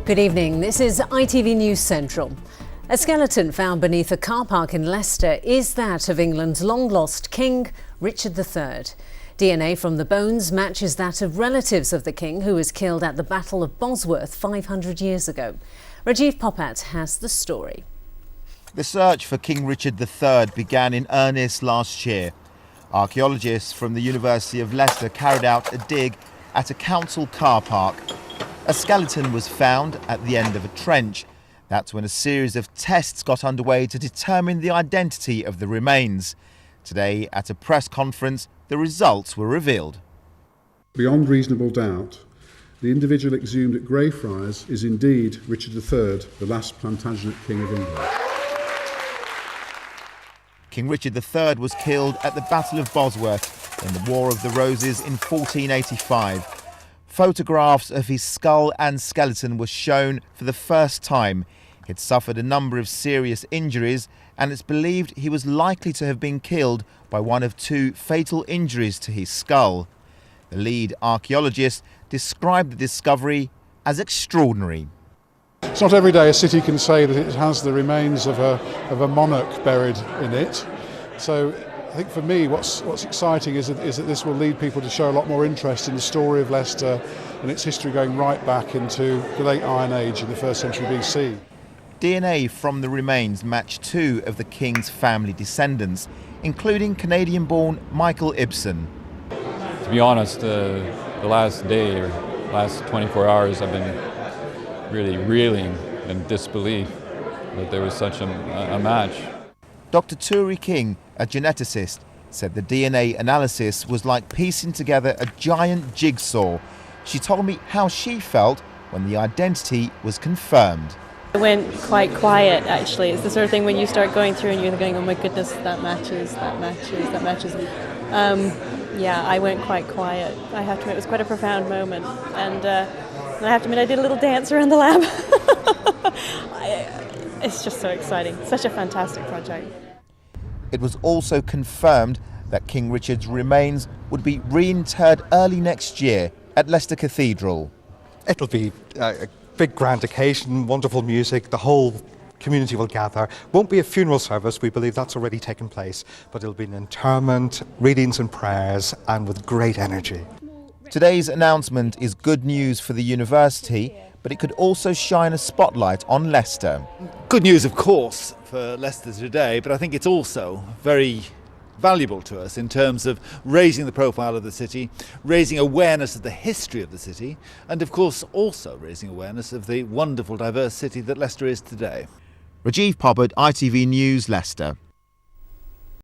Good evening, this is ITV News Central. A skeleton found beneath a car park in Leicester is that of England's long-lost King Richard III. DNA from the bones matches that of relatives of the King who was killed at the Battle of Bosworth 500 years ago. Rajiv Popat has the story. The search for King Richard III began in earnest last year. Archaeologists from the University of Leicester carried out a dig at a council car park. A skeleton was found at the end of a trench. That's when a series of tests got underway to determine the identity of the remains. Today, at a press conference, the results were revealed. Beyond reasonable doubt, the individual exhumed at Grey Friars is indeed Richard III, the last Plantagenet King of England. King Richard III was killed at the Battle of Bosworth in the War of the Roses in 1485. Photographs of his skull and skeleton were shown for the first time. He'd suffered a number of serious injuries, and it's believed he was likely to have been killed by one of two fatal injuries to his skull. The lead archaeologist described the discovery as extraordinary. It's not every day a city can say that it has the remains of a monarch buried in it. So I think for me what's exciting is that this will lead people to show a lot more interest in the story of Leicester and its history going right back into the late Iron Age in the 1st century BC. DNA from the remains matched two of the King's family descendants, including Canadian-born Michael Ibsen. To be honest, the last day or last 24 hours I've been really reeling in disbelief that there was such a match. Dr. Turi King, a geneticist, said the DNA analysis was like piecing together a giant jigsaw. She told me how she felt when the identity was confirmed. It went quite quiet, actually. It's the sort of thing when you start going through and you're going, oh my goodness, that matches, that matches, that matches. Yeah, I went quite quiet. I have to admit, it was quite a profound moment. And I have to admit, I did a little dance around the lab. It's just so exciting. Such a fantastic project. It was also confirmed that King Richard's remains would be reinterred early next year at Leicester Cathedral. It'll be a big grand occasion, wonderful music, the whole community will gather. Won't be a funeral service, we believe that's already taken place, but it'll be an interment, readings and prayers, and with great energy. Today's announcement is good news for the university, but it could also shine a spotlight on Leicester. Good news, of course, for Leicester today, but I think it's also very valuable to us in terms of raising the profile of the city, raising awareness of the history of the city, and of course also raising awareness of the wonderful, diverse city that Leicester is today. Rajiv Popat, ITV News, Leicester.